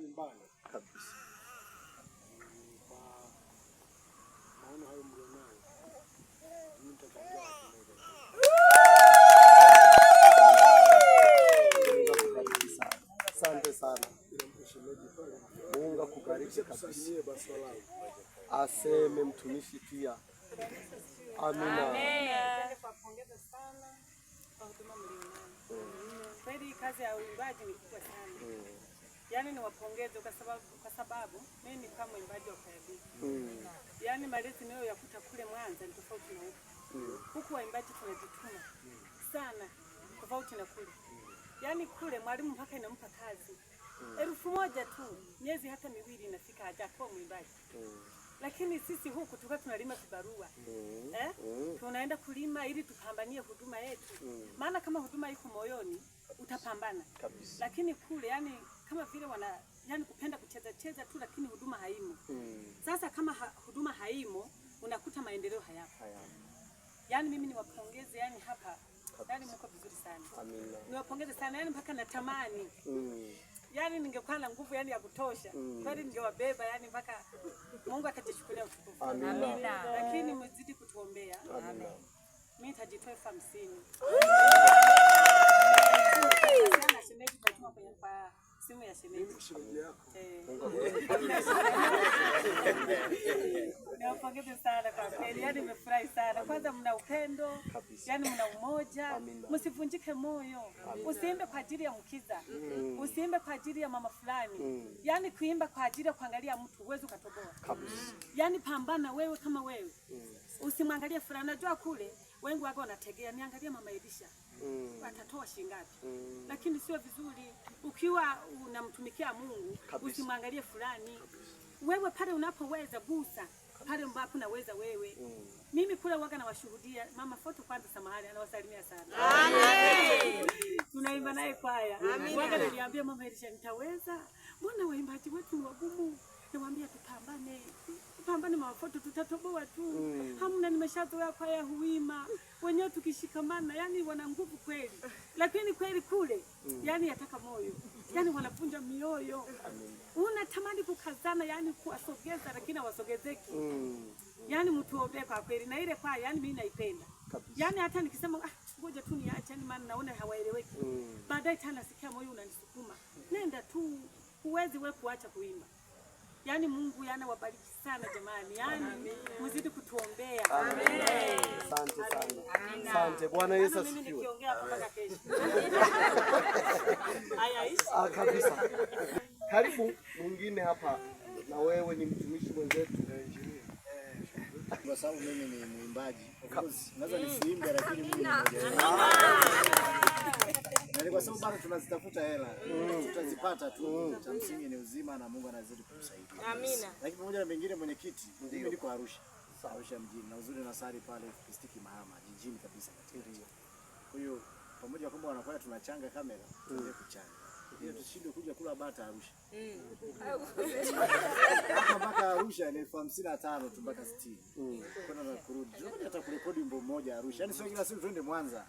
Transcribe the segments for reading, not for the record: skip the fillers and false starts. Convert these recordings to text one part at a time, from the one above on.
nyumbani kabisa. Maana hayo mlionayo nitakuja Asante sana. Mungu akubariki kabisa. Aseme mtumishi pia. Amina. Napongeza sana kwa huduma mlionayo. Kweli kazi ya uimbaji ni kubwa sana. Yaani niwapongeze kwa sababu mimi ni kama mwimbaji wa kwaya. Yaani malezi nayo yakuta kule Mwanza ni tofauti na huku. Huku waimbaji tunajituma sana tofauti na kule. Yaani kule mwalimu mpaka inampa kazi 1,000 tu, miezi hata 2 inafika hajakuwa mwimbaji. Lakini sisi huku tuka tunalima kibarua. Tunaenda kulima ili tupambanie huduma yetu. Maana kama huduma iko moyoni utapambana. Kabisa. Lakini kule yani kama vile yani kupenda kucheza tu lakini huduma haimo. Sasa kama huduma haimo unakuta maendeleo hayapo. Yani mimi niwapongeze yani hapa. Yani mko vizuri sana. Amina. Niwapongeze sana yani mpaka natamani. Yani ningekuwa na nguvu yani ya kutosha. Kweli ningewabeba yani mpaka Mungu akajichukulia utukufu. Amina. Lakini mzidi kutuombea. Amina. Mimi nitajitoa 50. Sana shemeji tutatuma kwenye simu ya shemeji. Niwapongeze sana kwa kweli. Yani nimefurahi sana. Kwanza mna upendo, yani mna umoja. Msivunjike moyo. Usiimbe kwa ajili ya mkiza. Usiimbe kwa ajili ya mama fulani. Yani kuimba kwa ajili ya kuangalia mtu uwezo ukatoboa. Yani pambana wewe kama wewe. Usimwangalie fulani. Najua kule wengi wako wanategea niangalia mama Elisha. Atatoa shingapi. Lakini sio vizuri ukiwa unamtumikia Mungu usimwangalie fulani. Wewe pale unapoweza gusa pale ambapo unaweza wewe. Mimi kule waga na washuhudia mama Foto kwanza samahani anawasalimia sana. Amen. Tunaimba naye kwaya. Waga niliambia mama Elisha nitaweza. Mbona waimbaji wetu ni wagumu? Niwaambia tupambane mama Foto tutatoboa tu. Hamna nimeshazoea kwaya huima. Wenyewe tukishikamana yani wana nguvu kweli. Lakini kweli kule yani yataka moyo. Yani wanapunja mioyo. Unatamani kukazana yani kuwasogeza lakini hawasogezeki. Yani mtuombee kwa kweli na ile kwaya yani mimi naipenda. Yani hata nikisema ngoja tu niache yani maana naona hawaeleweki. Baadaye tena sikia moyo unanisukuma. Nenda tu huwezi wewe kuacha kuimba. Yani Mungu yana wabariki sana jamani. Yani mzidi kutuombea. Amen. Asante sana. Asante. Bwana Yesu asifiwe. Mimi nikiongea mpaka kesho. Kabisa. Karibu mwingine hapa na wewe ni mtumishi mwenzetu kwa sababu mimi ni mwimbaji. Naweza nisiimbe lakini mimi ni mmoja. Na kwa sababu bado tunazitafuta hela. Tutazipata tu. Cha msingi ni uzima na Mungu anazidi kutusaidia. Amina. Lakini pamoja na mengine mwenyekiti, mimi niko Arusha. Arusha mjini na uzuri na sari pale Kistiki Mahama jijini kabisa katika. Kwa hiyo pamoja kwamba wanakuwa tunachanga kamera, tuende kuchanga. Ili tushinde kuja kula bata Arusha. Mpaka Arusha ni 55 tu mpaka 60. Kwenda na kurudi. Tunataka hata kurekodi wimbo mmoja Arusha. Yaani sio kila siku twende Mwanza.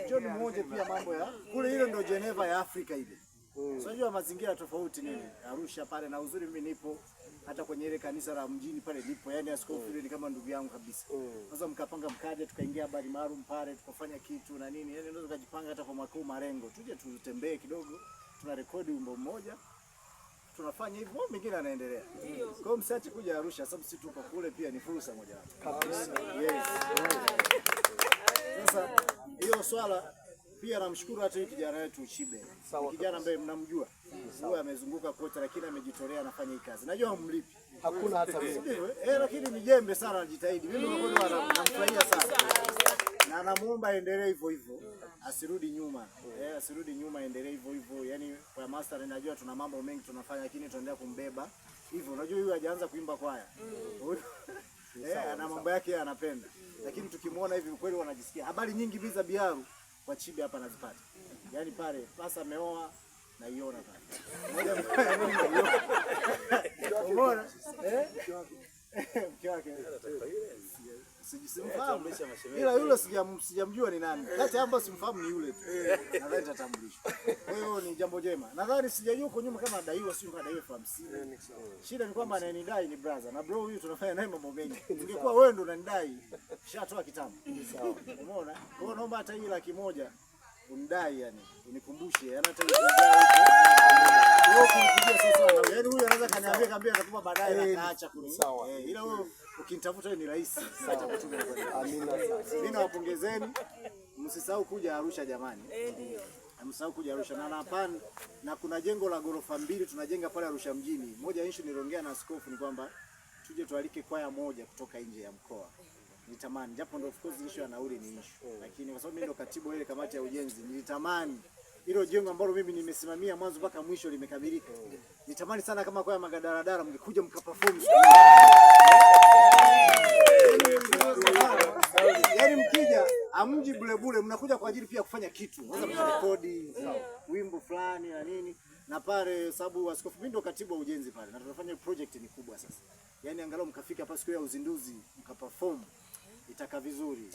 John mmoja pia mambo ya kule ile ndio Geneva ya Afrika ile. Unajua mazingira tofauti nini? Arusha pale na uzuri mimi nipo hata kwenye ile kanisa la mjini pale nipo. Yaani askofu yule ni kama ndugu yangu kabisa. Sasa mkapanga mkaje tukaingia habari maalum pale tukafanya kitu na nini. Yaani ndio tukajipanga hata kwa makao marengo. Tuje tutembee kidogo. Tuna rekodi wimbo mmoja. Tunafanya hivyo mengine anaendelea. Kwa hiyo msiache kuja Arusha sababu sisi tuko kule pia ni fursa moja wapo. Kabisa. Yes. Sasa hiyo swala pia namshukuru hata yule kijana wetu Chibe. Kijana ambaye mnamjua. Huyo amezunguka kote lakini amejitolea anafanya hii kazi. Najua humlipi. Hakuna hata mmoja. Lakini ni jembe sana anajitahidi. Mimi namfurahia sana. Na namuomba aendelee hivyo hivyo. Asirudi nyuma. Asirudi nyuma, endelee hivyo hivyo. Yaani kwa master ninajua tuna mambo mengi tunafanya lakini tunaendelea kumbeba. Hivyo unajua huyu hajaanza kuimba kwaya. Ana mambo yake anapenda. Lakini tukimuona hivi kweli wanajisikia. Habari nyingi biza biaru kwa Chibe hapa nazipata. Yaani pale pasa ameoa na iona pale. Umeona? Mke wake. Sijisimfahamu. Ila yule sijamjua ni nani. Kati hapa simfahamu ni yule tu. Nadhani tatambulishwa. Kwa hiyo ni jambo jema. Nadhani sijajua huko nyuma kama adaiwa sio kama adaiwa 50. Shida ni kwamba ananidai ni brother. Na bro huyu tunafanya naye mambo mengi. Ingekuwa wewe ndo unanidai, shatoa kitambo. Sawa. Umeona? Kwa hiyo naomba hata hii 100,000 unidai yani. Unikumbushe hata hii yaani huyu anaweza kaniambia atakupa baadaye na kaacha kuni. Ila wewe ukinitafuta ni rahisi. Amina. Mimi nawapongezeni. Msisahau kuja Arusha jamani. Ndio. Msisahau kuja Arusha na hapana, na kuna jengo la ghorofa 2 tunajenga pale Arusha mjini. Moja issue niliongea na askofu ni kwamba tuje tualike kwaya moja kutoka nje ya mkoa. Nitamani japo ndio of course issue ya nauli ni issue. Lakini kwa sababu mimi ndo katibu ile kamati ya ujenzi, nilitamani hilo jengo ambalo mimi nimesimamia mwanzo mpaka mwisho limekamilika. Nitamani sana kama kwaya Magadaradara mngekuja mkaperform. Yaani mkija amji bure bure, mnakuja kwa ajili pia kufanya kitu. Unaweza kurekodi wimbo fulani na nini. Na pale sababu askofu mimi ndo katibu wa ujenzi pale. Na tunafanya project ni kubwa sasa. Yaani angalau mkafika hapa siku ya uzinduzi mkaperform. Itaka vizuri.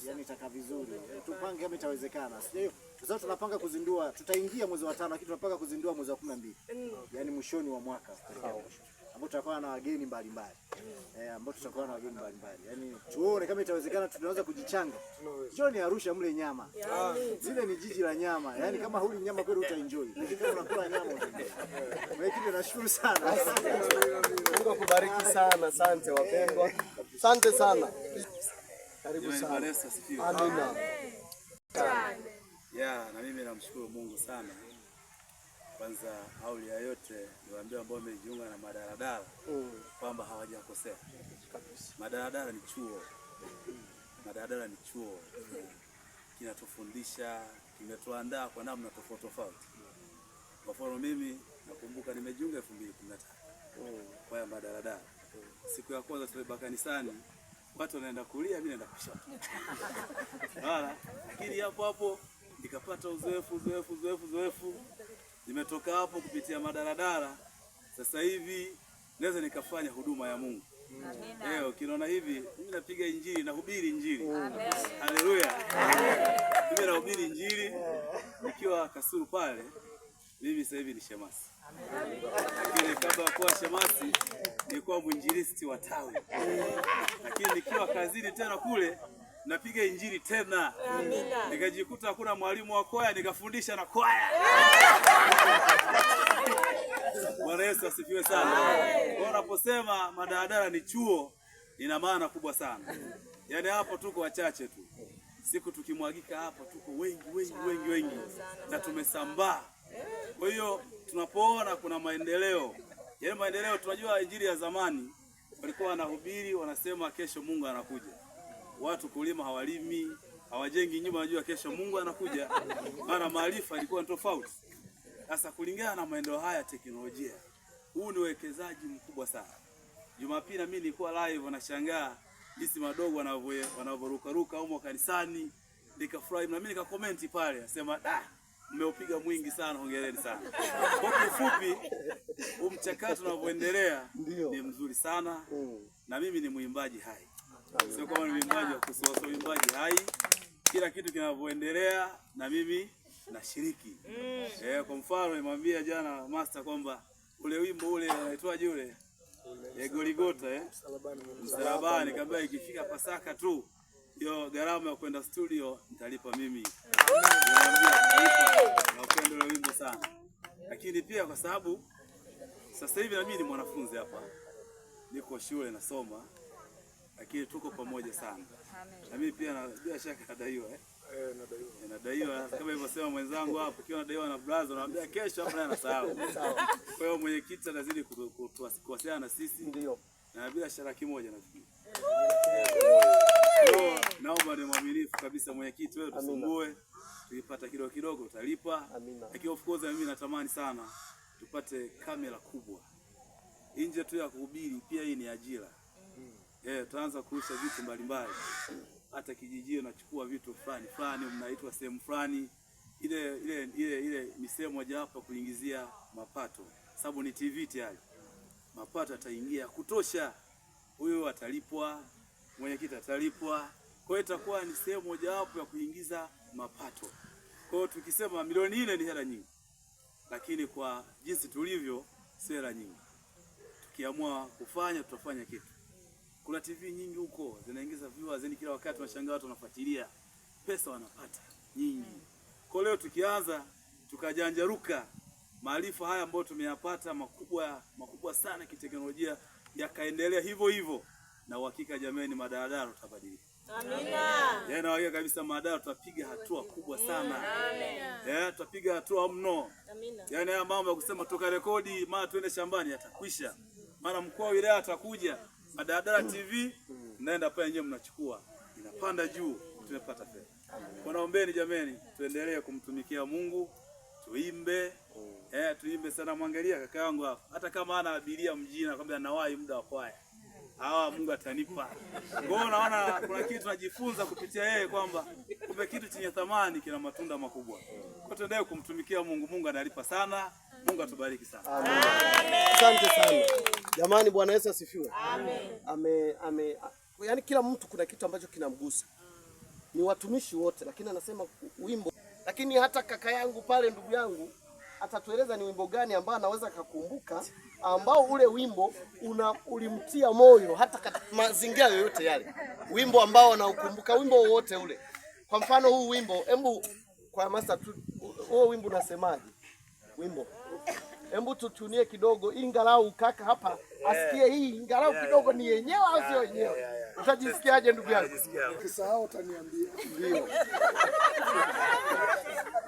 Yaani itaka vizuri. Tupange kama itawezekana. Sio sasa tunapanga kuzindua, tutaingia mwezi wa 5 lakini tunapanga kuzindua mwezi wa 12. Yaani mwishoni wa mwaka. Ambapo tutakuwa na wageni mbalimbali. Ambapo tutakuwa na wageni mbalimbali. Yaani tuone kama itawezekana tunaweza kujichanga. Njoni Arusha mle nyama. Zile ni jiji la nyama. Yaani kama huli nyama kweli utaenjoy. Lakini kama unakula nyama utaenjoy. Mwenyekiti nashukuru sana. Mungu akubariki sana. Asante wapendwa. Asante sana. Karibu sana. Amina. Na mimi namshukuru Mungu sana. Kwanza awali ya yote niwaambie ambao wamejiunga na Madaradara kwamba hawajakosea. Madaradara ni chuo. Madaradara ni chuo. Kinatufundisha, kimetuandaa kwa namna tofauti tofauti. Kwa mfano mimi nakumbuka nimejiunga 2015 kwa Madaradara. Siku ya kwanza tulibaka kanisani, watu wanaenda kulia, mimi naenda kushoto. Lakini hapo nikapata uzoefu. Nimetoka hapo kupitia Madaradara. Sasa hivi naweza nikafanya huduma ya Mungu. Amina. Ukiona hivi mimi napiga injili, nahubiri injili. Amen. Haleluya. Mimi nahubiri injili nikiwa Kasulu pale. Mimi sasa hivi ni shemasi. Amen. Lakini kabla ya kuwa shemasi nilikuwa mwinjilisti wa tawi. Lakini nikiwa kazini tena kule napiga injili tena. Amina. Nikajikuta hakuna mwalimu wa kwaya, nikafundisha na kwaya. Bwana Yesu asifiwe sana. Kwa unaposema Madaradara ni chuo, ina maana kubwa sana. Yaani hapo tuko wachache tu. Siku tukimwagika hapo tuko wengi na tumesambaa. Kwa hiyo tunapoona kuna maendeleo. Yaani maendeleo, tunajua injili ya zamani walikuwa wanahubiri wanasema kesho Mungu anakuja. Watu kulima hawalimi, hawajengi nyumba, wanajua kesho Mungu anakuja. Maana maarifa ilikuwa tofauti. Sasa kulingana na maendeleo haya teknolojia, huu ni uwekezaji mkubwa sana. Jumapili mimi nilikuwa live nashangaa jinsi madogo wanavyoruka huko kanisani, nikafurahi na mimi nikakomenti pale nasema mmeupiga mwingi sana, hongereni sana. Kwa kifupi mchakato unavyoendelea ni mzuri sana. Na mimi ni mwimbaji hai. Sio kama ni mwimbaji wa kusoso, mwimbaji hai. Kila kitu kinavyoendelea na mimi nashiriki. Kwa mfano nimwambia jana master kwamba ule wimbo ule unaitwaje ule? Goligota Msalabani, nikamwambia ikifika Pasaka tu hiyo gharama ya kwenda studio nitalipa mimi. Napenda ule wimbo sana. Lakini pia kwa sababu sasa hivi na mimi ni mwanafunzi hapa. Niko shule nasoma. Lakini tuko pamoja sana. Na mimi pia bila shaka nadaiwa nadaiwa kama hivyo sema mwenzangu hapo, kiona nadaiwa na brother naambia kesho hapo naye anasahau. Kwa hiyo mwenyekiti anazidi kuwasiliana na sisi. Ndio. Na bila shaka moja nafikiri. Naomba ni mwaminifu kabisa mwenyekiti, wewe tusumbue. Tukipata kidogo utalipa. Lakini of course mimi natamani sana tupate kamera kubwa. Nje tu ya kuhubiri pia hii ni ajira. Tutaanza kurusha vitu mbalimbali. Hata kijijini unachukua vitu fulani mnaitwa sehemu fulani. Ile ni sehemu moja hapa kuingizia mapato. Sababu ni TV tayari. Mapato ataingia kutosha. Huyo atalipwa, mwenyekiti atalipwa, Kwa hiyo itakuwa ni sehemu mojawapo ya kuingiza mapato. Kwa hiyo tukisema milioni 4 ni hela nyingi, lakini kwa jinsi tulivyo si hela nyingi. Tukiamua kufanya, tutafanya kitu. Kuna TV nyingi huko zinaingiza viewers, yani kila wakati tunashangaa watu wanafuatilia, pesa wanapata nyingi. Kwa leo tukianza tukajanjaruka, maarifa haya ambayo tumeyapata makubwa sana kiteknolojia yakaendelea hivyo hivyo, na uhakika jamani, madaladala tutabadilika. Amina. Yaani uhakika kabisa madaladala tutapiga hatua kubwa sana. Amen. Tutapiga hatua mno. Amina. Yaani haya mambo ya kusema toka rekodi mara tuende shambani yatakwisha. Mara mkuu wa wilaya atakuja, madaladala TV naenda pale nyewe mnachukua, inapanda juu, tumepata fedha. Kwa naombeni jamani, tuendelee kumtumikia Mungu, tuimbe. Tuimbe sana. Mwangalia kaka yangu hapa, hata kama ana abiria mjini anakuambia nawahi muda wa kwaya. Mungu atanipa. Kwa hiyo unaona kuna kitu tunajifunza kupitia yeye kwamba kumbe kitu chenye thamani kina matunda makubwa. Kwa tuendelee kumtumikia Mungu, Mungu analipa sana. Mungu atubariki sana. Amen. Asante sana. Jamani, Bwana Yesu asifiwe. Amen. Yaani kila mtu kuna kitu ambacho kinamgusa. Ni watumishi wote, lakini anasema wimbo. Lakini hata kaka yangu pale, ndugu yangu, atatueleza ni wimbo gani ambao anaweza kukumbuka, ambao ule wimbo ulimtia moyo hata katika mazingira yoyote yale. Wimbo ambao anaukumbuka, wimbo wote ule. Kwa mfano huu wimbo, hebu kwa master huo wimbo unasemaje? Wimbo. Hebu tutunie kidogo, ingalau kaka hapa asikie hii, ingalau kidogo ni yenyewe au sio yenyewe. Utajisikiaje ndugu yangu? Ukisahau utaniambia. Ndio.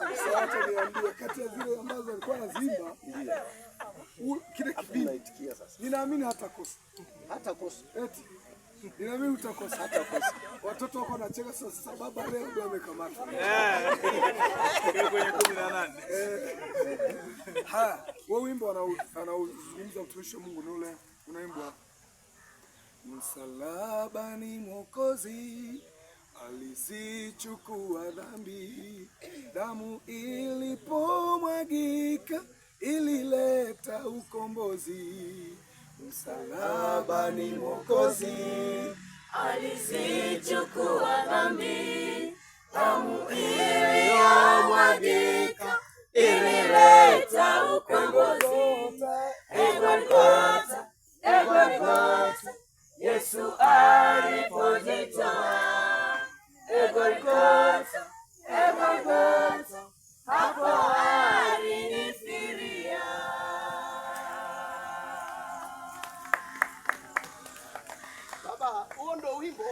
Ukisahau utaniambia kati ya zile ambazo alikuwa anaziimba. Kile kipindi ninaamini hatakosa. Eti ninaamini utakosa. Hatakosa. Watoto wako wanacheka sasa, baba leo ndio amekamata. Kwenye 18. Wewe wimbo anauzungumza mtumishi wa Mungu, ni ule unaimbwa msalabani Mwokozi alizichukua dhambi, damu ilipomwagika ilileta ukombozi. Msalabani Mwokozi alizichukua dhambi, damu iliyomwagika ilileta ukombozi. Golgotha, Golgotha, Yesu alipojitoa. Golgotha, Golgotha, hapo alinifilia. Baba, huo ndio wimbo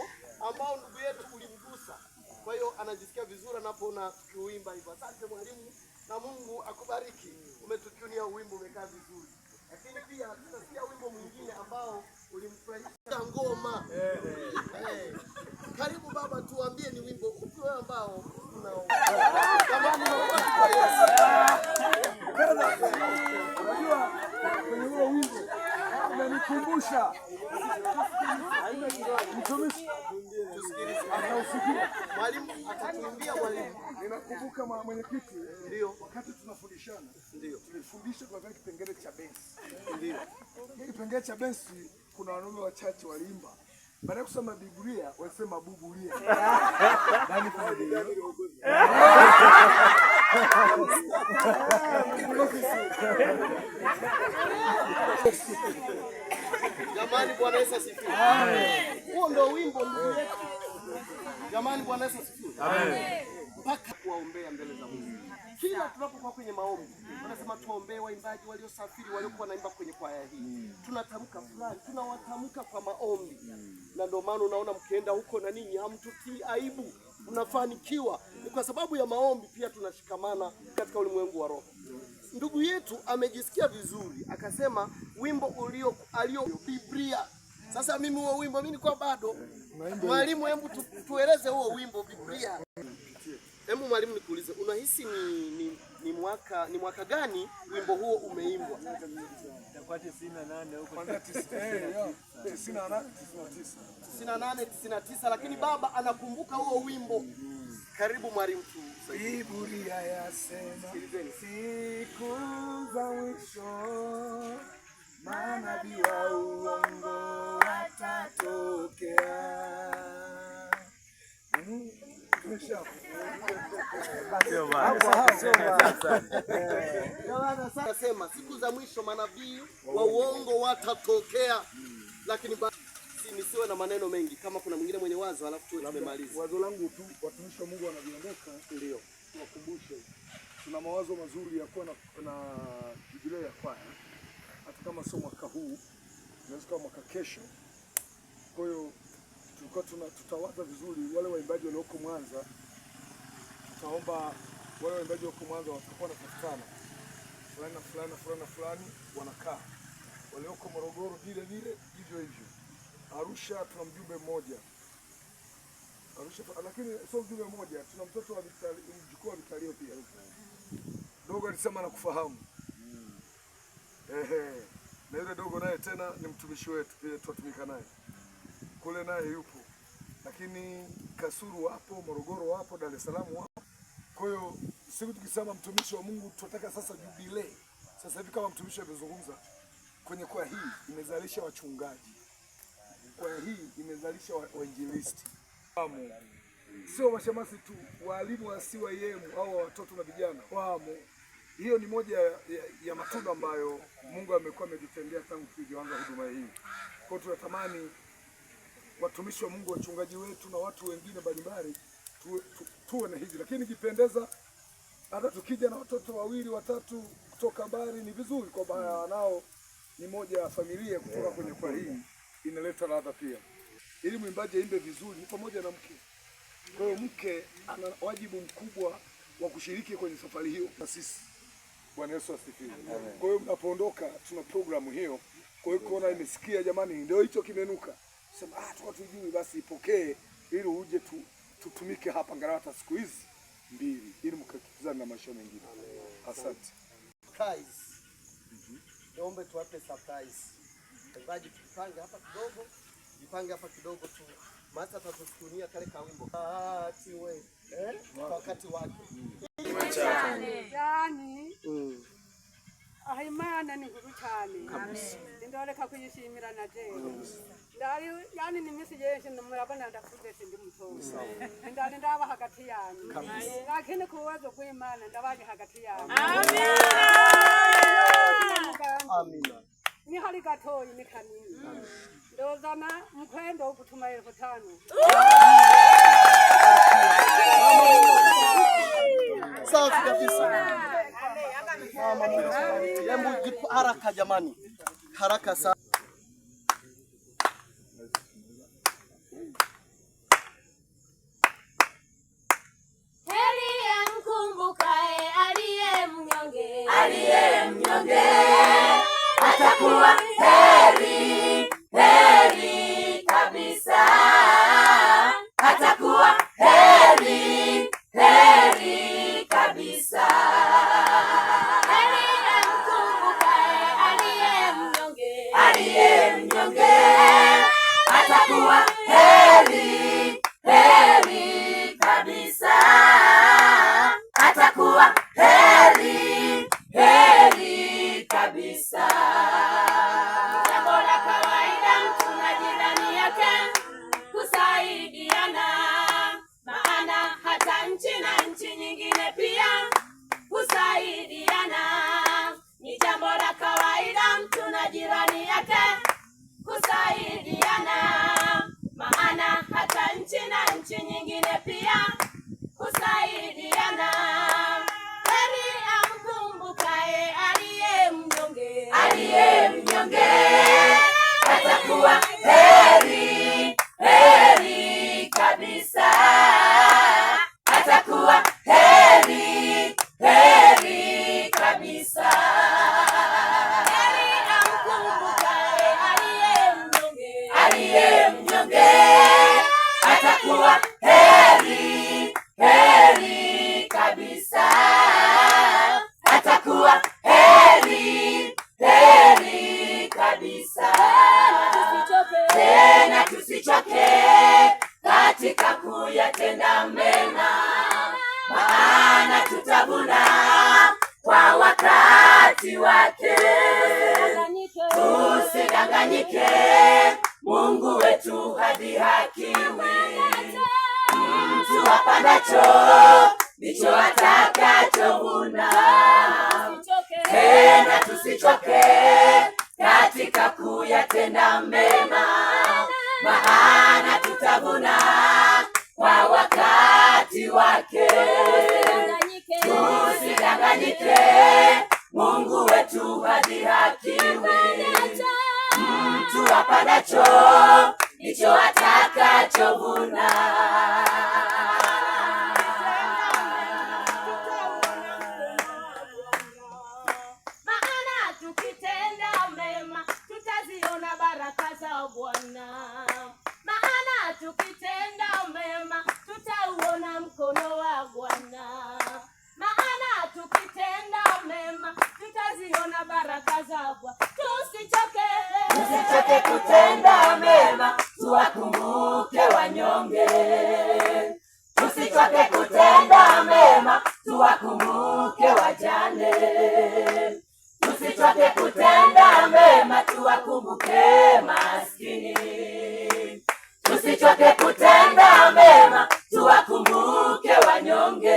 ambao ndugu yetu ulimgusa. Kwa hiyo anajisikia vizuri anapoona tukiuimba hivyo. Asante mwalimu, na Mungu akubariki. Umetutunia wimbo, umekaa vizuri. Lakini pia tutasikia wimbo mwingine ambao ulimfurahisha, ngoma. Karibu baba, tuambie ni wimbo upi wewe ambao unao. Unajua kwenye huo wimbo unanikumbusha mtumishi. Mwalimu atatuimbia mwalimu. Ninakumbuka mwenyekiti, ndio wakati tunafundishana, ndio tulifundisha kwa kipengele cha bensi. Ndio kipengele cha bensi, kuna wanaume wachache waliimba, baada ya kusoma Biblia walisema bubulia. Nani kwa Biblia? Jamani, Bwana Yesu asifiwe. Amen. Huo ndio wimbo ndugu yetu. Jamani, Bwana Yesu asifiwe. Amen. Mpaka kuwaombea mbele za Mungu. Kila tunapokuwa kwenye maombi, tunasema tuombee waimbaji waliosafiri, waliokuwa wanaimba kwenye kwaya hii. Tunatamka fulani, tunawatamka kwa maombi. Na ndio maana unaona mkienda huko na ninyi hamtutii aibu, mnafanikiwa. Ni kwa sababu ya maombi pia tunashikamana katika ulimwengu wa roho. Ndugu yetu amejisikia vizuri, akasema wimbo alio Biblia. Sasa mimi huo wimbo mimi nilikuwa bado. Mwalimu, hebu tueleze huo wimbo Biblia. Hebu mwalimu nikuulize, unahisi ni mwaka gani wimbo huo umeimbwa? Itakuwa 98 huko. 98, lakini baba anakumbuka huo wimbo. Karibu mwalimu tu. Biblia yasema siku za mwisho manabii wa uongo watatokea, Nasema siku za mwisho manabii wa uongo watatokea, lakini nisiwe na maneno mengi. Kama kuna mwingine mwenye wazo, alafu tuwe tumemaliza. Wazo langu tu, watumishi wa Mungu wanaviondoka, ndio tuwakumbushe tuna mawazo mazuri ya kuwa na jubilei ya kwaya, hata kama sio mwaka huu, inaweza kuwa mwaka kesho. Kwa hiyo tutawaza vizuri wale waimbaji walioko Mwanza, tutaomba wale waimbaji walioko Mwanza watakuwa wanatafutana fulani wanakaa, walioko Morogoro vile vile hivyo. Arusha tuna mjumbe mmoja Arusha, lakini sio mjumbe mmoja, tuna mtoto wa mjukuu wa Vitalio pia. Dogo alisema nakufahamu. Na yule dogo naye tena ni mtumishi wetu pia, tutumika naye kule, naye yupo. Lakini Kasulu wapo, Morogoro wapo, Dar es Salaam wapo. Kwa hiyo siku tukisema mtumishi wa Mungu tunataka sasa jubilei. Sasa hivi kama mtumishi amezungumza, kwenye kwaya hii imezalisha wachungaji, kwaya hii imezalisha wainjilisti, sio mashemasi tu, walimu wa CYM au watoto na vijana wamo. Hiyo ni moja ya matunda ambayo Mungu amekuwa amejitendea tangu tulianza huduma hii. Kwa hiyo tunatamani watumishi wa Mungu, wachungaji wetu na watu wengine mbalimbali tuwe na hizi, lakini ikipendeza hata tukija na watoto 2 watatu kutoka mbali ni vizuri, kwa sababu nao ni moja ya familia kutoka kwenye kwa hii, inaleta ladha pia. Ili mwimbaji aimbe vizuri ni pamoja na mke. Kwa hiyo mke ana wajibu mkubwa wa kushiriki kwenye safari hiyo na sisi. Bwana Yesu asifiwe. Kwa hiyo mnapoondoka tuna programu hiyo. Kwa hiyo kuona imesikia jamani ndio hicho kimenuka, sema tukao tujui, basi ipokee ili uje tutumike hapa angalau hata siku hizi 2 ili mkakizana na maisha mengine. Asante. Surprise. Naomba tuwape surprise. Mbaji tupange hapa kidogo. Jipange hapa kidogo tu. Maana tutatusukunia kale kawimbo. Wewe. Wakati wake. Yani. Ahimana ni nguru cyane. Kabisa. Ndoreka kuyishimira na je. Ndari yani ni misi yenshi murabona ndakuze sindi mutoza. Ndari ndaba hagati yanyu. Lakini kuwazo kw'Imana ndabaje hagati yanyu. Amina. Ni hali gatoyi ni kanini. Ndozana mkwendo ukutuma 5,000. Sawa kabisa. Hebu haraka jamani. Haraka sana. Heri amkumbukaye aliye mnyonge atakuwa heri kabisa, atakuwa heri kabisa. Heri amkumbukaye aliye mnyonge atakuwa heri kabisa, atakuwa heri kabisa. Jambo la kawaida mtu na jirani yake kusaidiana, maana hata nchi na nchi nyingine pia kusaidiana. Ni jambo la kawaida mtu na jirani yake kusaidiana, maana hata nchi na nchi nyingine pia kusaidiana. Heri amkumbukaye aliye mnyonge atakuwa heri kabisa, atakuwa heri kabisa. Heri amkumbukaye aliye mnyonge atakuwa heri kabisa, atakuwa heri kabisa. Tena tusichoke katika kuyatenda mema, maana tutavuna kwa wakati wake. Tusidanganyike, Mungu wetu hadhihakiwi. Mtu apandacho ndicho atakachovuna. Tena tusichoke katika kuyatenda mema, maana tutavuna kwa wakati wake. Tusidanganyike, Mungu wetu hadhihakiwi. Mtu apandacho ndicho atakachovuna. Maana tukitenda mema tutaziona baraka za Bwana. Maana tukitenda mema tutauona mkono wa Bwana. Maana tukitenda mema tutaziona baraka za Bwana. Tusichoke kutenda mema, tuwakumbuke wanyonge. Tusichoke kutenda mema, tuwakumbuke wajane. Tusichoke kutenda mema, tuwakumbuke maskini. Tusichoke kutenda mema, tuwakumbuke wanyonge.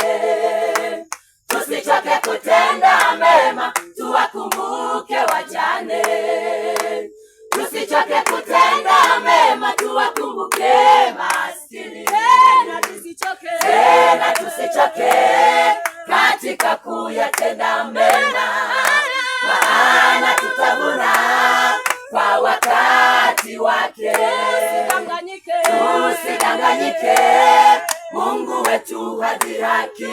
Tusichoke kutenda mema, tuwakumbuke wajane. Tusichoke kutenda mema, tuwakumbuke maskini. Tena tusichoke katika kuyatenda mema, maana tutavuna kwa wakati wake. Tusidanganyike, Mungu wetu hadhihakiwi.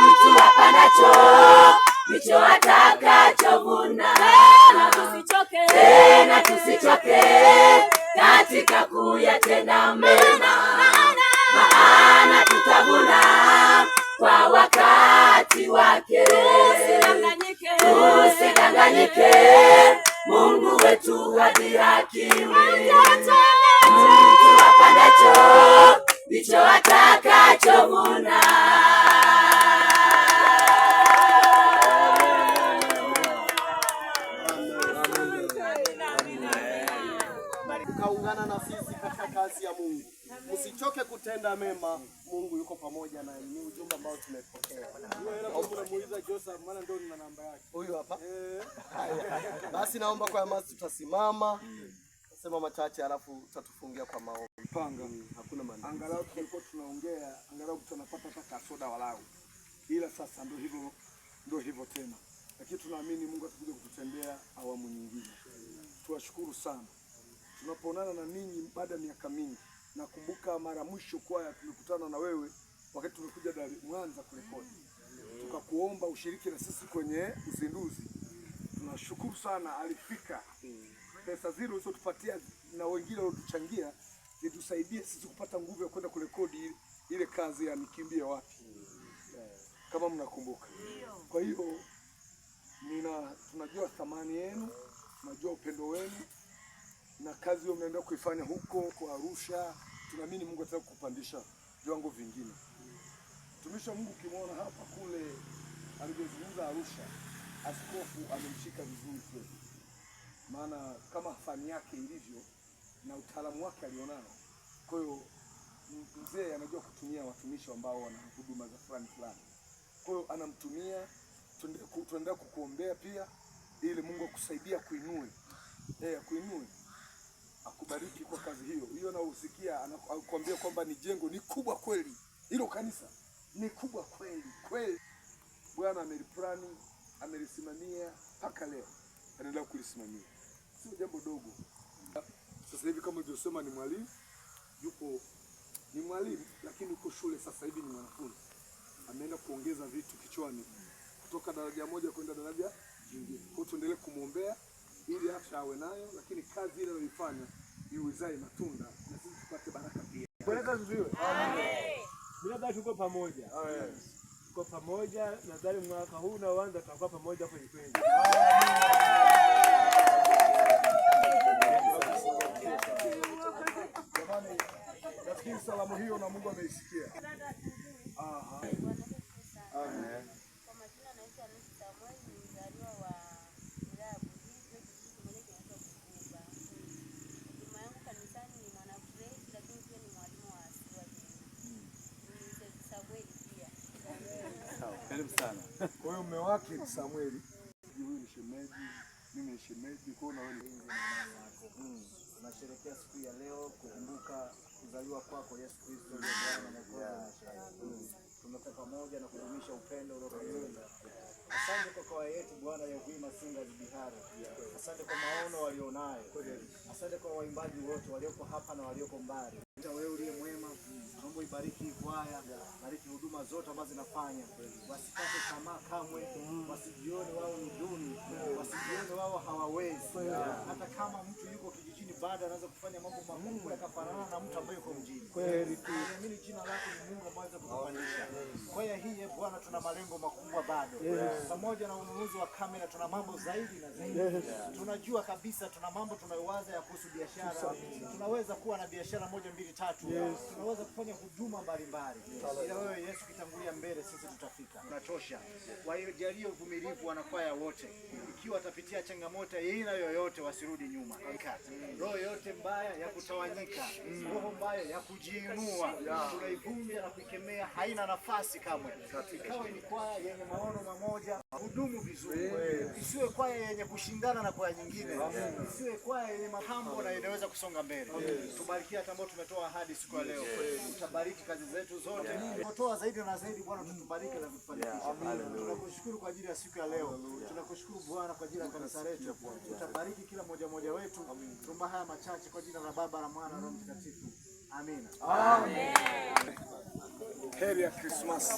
Mtu apandacho ndicho atakachovuna. Tena tusichoke katika kuyatenda mema, maana tutavuna kwa wakati wake. Tusidanganyike, Mungu wetu hadhihakiwi. Mtu apandacho ndicho atakachovuna. Kaungana na sisi katika kazi ya Mungu. Msichoke kutenda mema, Mungu yuko pamoja na ni ujumbe ambao tumepokea. Muuliza Joseph maana ndio nina namba yake. Huyu hapa. Basi naomba kwa amani tutasimama. Sema machache alafu tutatufungia kwa maombi. Panga. Hakuna maana. Angalau tulikuwa tunaongea, angalau tunapata hata soda walau. Ila sasa ndio hivyo tena. Lakini tunaamini Mungu atakuja kututendea awamu nyingine. Tuwashukuru sana. Tunapoonana na ninyi baada ya miaka mingi. Nakumbuka mara mwisho kwaya tumekutana na wewe wakati tumekuja Mwanza kurekodi. Tukakuomba ushiriki na sisi kwenye uzinduzi. Tunashukuru sana alifika. Pesa zile ulizotupatia na wengine waliotuchangia zitusaidie sisi kupata nguvu ya kwenda kurekodi ile kazi ya Nikimbie Wapi. Kama mnakumbuka. Kwa hiyo tunajua thamani yenu, tunajua upendo wenu na kazi hiyo mnaenda kuifanya huko kwa Arusha. Tunaamini Mungu atataka kupandisha viwango vingine. Mtumishi wa Mungu kimwona hapa kule alivyozungumza Arusha, askofu amemshika vizuri kweli. Maana kama fani yake ilivyo na utaalamu wake alionao. Kwa hiyo mzee anajua kutumia watumishi ambao wana huduma za fulani. Kwa hiyo anamtumia, tunaendelea kukuombea pia ili Mungu akusaidia kuinue. Kuinue. Akubariki kwa kazi hiyo. Hiyo na usikia anakuambia kwamba ni jengo ni kubwa kweli. Hilo kanisa ni kubwa kweli. Bwana ameliplani, amelisimamia mpaka leo. Anaendelea kulisimamia. Sio jambo dogo. Sasa hivi kama ulivyosema ni mwalimu, ni mwalimu lakini uko shule sasa hivi ni mwanafunzi. Ameenda kuongeza vitu kichwani kutoka daraja moja kwenda daraja jingine. Kwa hiyo tuendelee kumuombea ili afya awe nayo, lakini kazi ile anayoifanya iuzae matunda na sisi tupate baraka pia. Bwana asifiwe. Amen. Bila tuko pamoja. Amen. Tuko pamoja, nadhani mwaka huu unaoanza tutakuwa pamoja kweli kweli. Jamani, nafikiri salamu hiyo na Mungu ameisikia. Amen. Kanisani ni mwana Grace, lakini pia ni mwalimu wa Karibu sana. Kwa hiyo mume wake ni Samueli. Huyu ni shemeji, mimi ni shemeji, kwa hiyo na wewe tunasherehekea siku ya leo kukumbuka kuzaliwa kwako Yesu Kristo ndiye Bwana na Mwokozi wa maisha yetu. Tumekuwa pamoja na kudumisha upendo uliokuwa. Asante kwa kawa yetu Bwana ya Uhima Singa Bihari. Asante kwa maono walionayo. Asante kwa waimbaji wote walioko hapa na walioko mbali. Wewe uliye mwema, naomba ibariki kwaya, bariki huduma zote ambazo zinafanya. Wasikate tamaa kamwe, wasijione wao ni duni, wasijione wao hawawezi. Hata kama mtu yuko kijijini bado anaweza kufanya mambo makubwa yakafanana na mtu ambaye yuko mjini. Kweli tu. Naamini jina lako ni Mungu ambaye atakupandisha. Kwa hiyo hii Bwana tuna malengo makubwa bado. Pamoja na ununuzi wa kamera tuna mambo zaidi na zaidi. Tunajua kabisa tuna mambo tunayowaza ya kuhusu biashara. Tunaweza kuwa na biashara 1, 2, 3. Tunaweza kufanya huduma mbalimbali. Ila wewe Yesu kitangulia mbele, sisi tutafika. Tunatosha. Kwa hiyo jalie uvumilivu wanakwaya wote. Ikiwa watapitia changamoto aina yoyote wasirudi nyuma. Roho yote mbaya ya kutawanyika, roho mbaya ya kujiinua, tunaivunja na kuikemea, haina nafasi kamwe. Ikawa ni kwaya yenye maono mamoja, hudumu vizuri. Isiwe kwaya yenye kushindana na kwaya nyingine. Isiwe kwaya yenye mapambo na inaweza kusonga mbele. Tubariki hata ambao tumetoa ahadi siku ya leo. Utabariki kazi zetu zote. Tutoa zaidi na zaidi Bwana, tutubariki na kutufanikisha. Tunakushukuru kwa ajili ya siku ya leo. Tunakushukuru Bwana kwa ajili ya kanisa letu. Utabariki kila mmoja wetu. Tuomba haya machache kwa jina la Baba na Mwana na Roho Mtakatifu. Amina. Amen. heri ya Krismasi.